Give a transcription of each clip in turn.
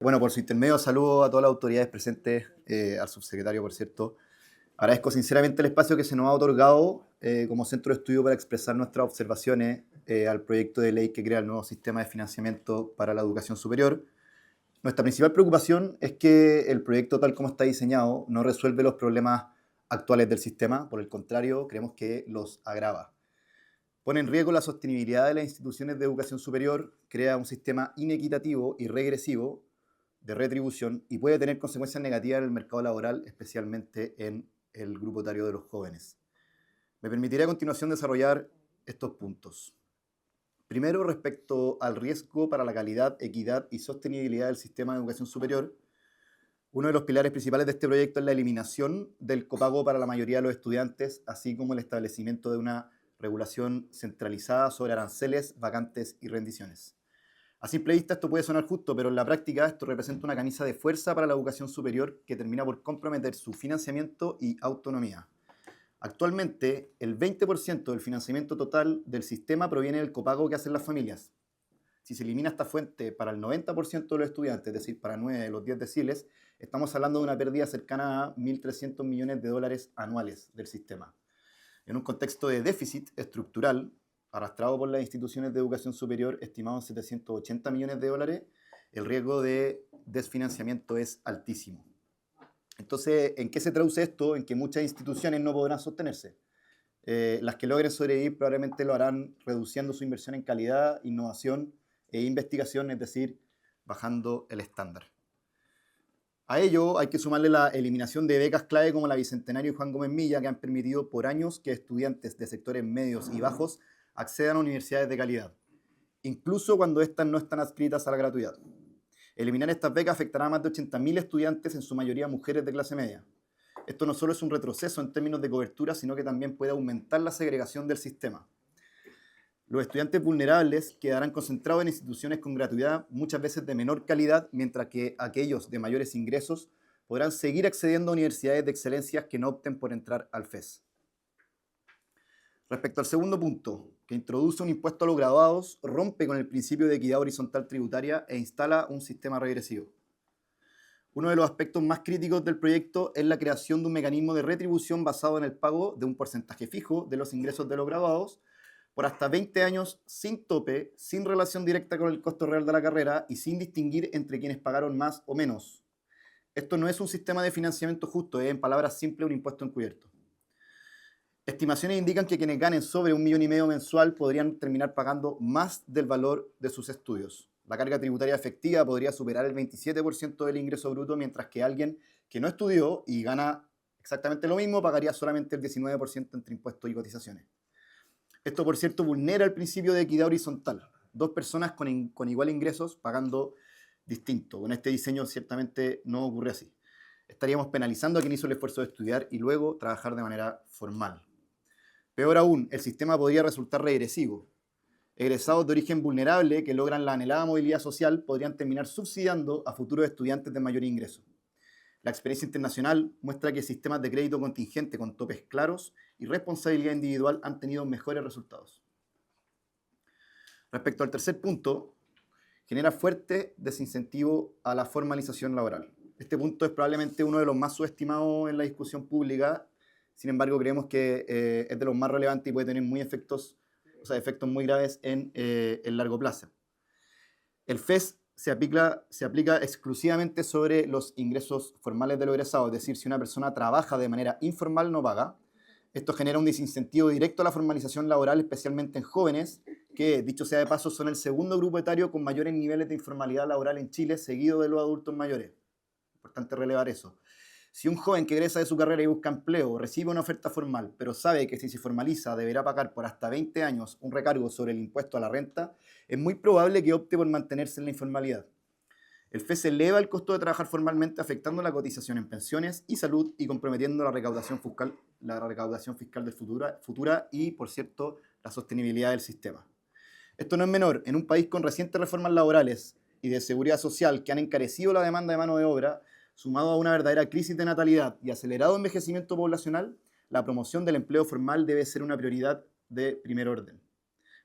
Bueno, por su intermedio, saludo a todas las autoridades presentes, al subsecretario, por cierto. Agradezco sinceramente el espacio que se nos ha otorgado como centro de estudio para expresar nuestras observaciones al proyecto de ley que crea el nuevo sistema de financiamiento para la educación superior. Nuestra principal preocupación es que el proyecto tal como está diseñado no resuelve los problemas actuales del sistema, por el contrario, creemos que los agrava. Pone en riesgo la sostenibilidad de las instituciones de educación superior, crea un sistema inequitativo y regresivo de retribución y puede tener consecuencias negativas en el mercado laboral, especialmente en el grupo etario de los jóvenes. Me permitiré a continuación desarrollar estos puntos. Primero, respecto al riesgo para la calidad, equidad y sostenibilidad del sistema de educación superior, uno de los pilares principales de este proyecto es la eliminación del copago para la mayoría de los estudiantes, así como el establecimiento de una regulación centralizada sobre aranceles, vacantes y rendiciones. A simple vista esto puede sonar justo, pero en la práctica esto representa una camisa de fuerza para la educación superior que termina por comprometer su financiamiento y autonomía. Actualmente, el 20% del financiamiento total del sistema proviene del copago que hacen las familias. Si se elimina esta fuente para el 90% de los estudiantes, es decir, para 9 de los 10 deciles, estamos hablando de una pérdida cercana a 1.300 millones de dólares anuales del sistema. En un contexto de déficit estructural, arrastrado por las instituciones de educación superior, estimado en 780 millones de dólares, el riesgo de desfinanciamiento es altísimo. Entonces, ¿en qué se traduce esto? En que muchas instituciones no podrán sostenerse. Las que logren sobrevivir probablemente lo harán reduciendo su inversión en calidad, innovación e investigación, es decir, bajando el estándar. A ello hay que sumarle la eliminación de becas clave como la Bicentenario y Juan Gómez Milla, que han permitido por años que estudiantes de sectores medios y bajos accedan a universidades de calidad, incluso cuando éstas no están adscritas a la gratuidad. Eliminar estas becas afectará a más de 80.000 estudiantes, en su mayoría mujeres de clase media. Esto no solo es un retroceso en términos de cobertura, sino que también puede aumentar la segregación del sistema. Los estudiantes vulnerables quedarán concentrados en instituciones con gratuidad, muchas veces de menor calidad, mientras que aquellos de mayores ingresos podrán seguir accediendo a universidades de excelencia que no opten por entrar al FES. Respecto al segundo punto, que introduce un impuesto a los graduados, rompe con el principio de equidad horizontal tributaria e instala un sistema regresivo. Uno de los aspectos más críticos del proyecto es la creación de un mecanismo de retribución basado en el pago de un porcentaje fijo de los ingresos de los graduados por hasta 20 años sin tope, sin relación directa con el costo real de la carrera y sin distinguir entre quienes pagaron más o menos. Esto no es un sistema de financiamiento justo, es en palabras simples un impuesto encubierto. Estimaciones indican que quienes ganen sobre 1,5 millones mensual podrían terminar pagando más del valor de sus estudios. La carga tributaria efectiva podría superar el 27% del ingreso bruto, mientras que alguien que no estudió y gana exactamente lo mismo pagaría solamente el 19% entre impuestos y cotizaciones. Esto, por cierto, vulnera el principio de equidad horizontal. Dos personas con igual ingresos pagando distinto. Con este diseño ciertamente no ocurre así. Estaríamos penalizando a quien hizo el esfuerzo de estudiar y luego trabajar de manera formal. Peor aún, el sistema podría resultar regresivo. Egresados de origen vulnerable que logran la anhelada movilidad social podrían terminar subsidiando a futuros estudiantes de mayor ingreso. La experiencia internacional muestra que sistemas de crédito contingente con topes claros y responsabilidad individual han tenido mejores resultados. Respecto al tercer punto, genera fuerte desincentivo a la formalización laboral. Este punto es probablemente uno de los más subestimados en la discusión pública. Sin embargo, creemos que es de los más relevantes y puede tener efectos muy graves en el largo plazo. El FES se aplica exclusivamente sobre los ingresos formales de los egresados, es decir, si una persona trabaja de manera informal no paga. Esto genera un desincentivo directo a la formalización laboral, especialmente en jóvenes, que, dicho sea de paso, son el segundo grupo etario con mayores niveles de informalidad laboral en Chile, seguido de los adultos mayores. Importante relevar eso. Si un joven que egresa de su carrera y busca empleo recibe una oferta formal, pero sabe que si se formaliza deberá pagar por hasta 20 años un recargo sobre el impuesto a la renta, es muy probable que opte por mantenerse en la informalidad. El FES eleva el costo de trabajar formalmente, afectando la cotización en pensiones y salud y comprometiendo la recaudación fiscal del futura y, por cierto, la sostenibilidad del sistema. Esto no es menor. En un país con recientes reformas laborales y de seguridad social que han encarecido la demanda de mano de obra, sumado a una verdadera crisis de natalidad y acelerado envejecimiento poblacional, la promoción del empleo formal debe ser una prioridad de primer orden.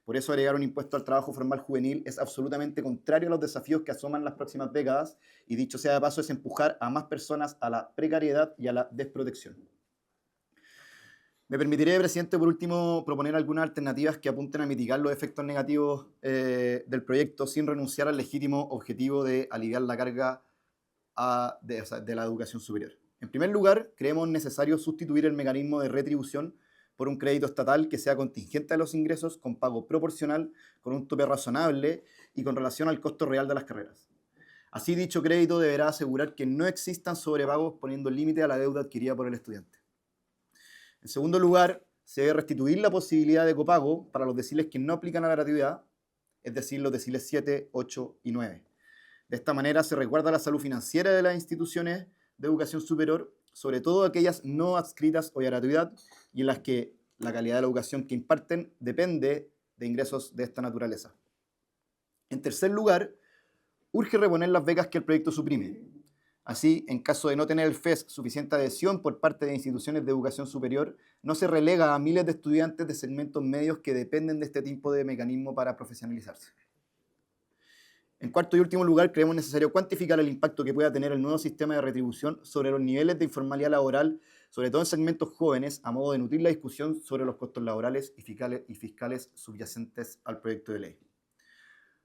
Por eso agregar un impuesto al trabajo formal juvenil es absolutamente contrario a los desafíos que asoman las próximas décadas y dicho sea de paso es empujar a más personas a la precariedad y a la desprotección. Me permitiré, presidente, por último, proponer algunas alternativas que apunten a mitigar los efectos negativos del proyecto sin renunciar al legítimo objetivo de aliviar la carga de la educación superior. En primer lugar, creemos necesario sustituir el mecanismo de retribución por un crédito estatal que sea contingente a los ingresos, con pago proporcional, con un tope razonable y con relación al costo real de las carreras. Así, dicho crédito deberá asegurar que no existan sobrepagos poniendo límite a la deuda adquirida por el estudiante. En segundo lugar, se debe restituir la posibilidad de copago para los deciles que no aplican a la gratuidad, es decir, los deciles 7, 8 y 9. De esta manera se resguarda la salud financiera de las instituciones de educación superior, sobre todo aquellas no adscritas hoy a gratuidad y en las que la calidad de la educación que imparten depende de ingresos de esta naturaleza. En tercer lugar, urge reponer las becas que el proyecto suprime. Así, en caso de no tener el FES suficiente adhesión por parte de instituciones de educación superior, no se relega a miles de estudiantes de segmentos medios que dependen de este tipo de mecanismo para profesionalizarse. En cuarto y último lugar, creemos necesario cuantificar el impacto que pueda tener el nuevo sistema de retribución sobre los niveles de informalidad laboral, sobre todo en segmentos jóvenes, a modo de nutrir la discusión sobre los costos laborales y fiscales subyacentes al proyecto de ley.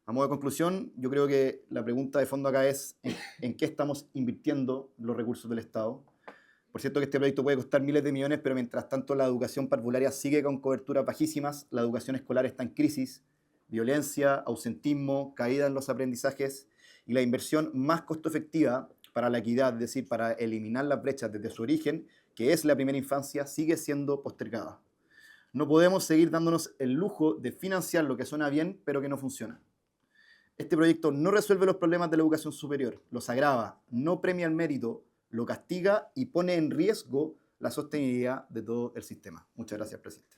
A modo de conclusión, yo creo que la pregunta de fondo acá es en qué estamos invirtiendo los recursos del Estado. Por cierto que este proyecto puede costar miles de millones, pero mientras tanto la educación parvularia sigue con coberturas bajísimas, la educación escolar está en crisis, violencia, ausentismo, caída en los aprendizajes y la inversión más costo efectiva para la equidad, es decir, para eliminar las brechas desde su origen, que es la primera infancia, sigue siendo postergada. No podemos seguir dándonos el lujo de financiar lo que suena bien, pero que no funciona. Este proyecto no resuelve los problemas de la educación superior, los agrava, no premia el mérito, lo castiga y pone en riesgo la sostenibilidad de todo el sistema. Muchas gracias, presidente.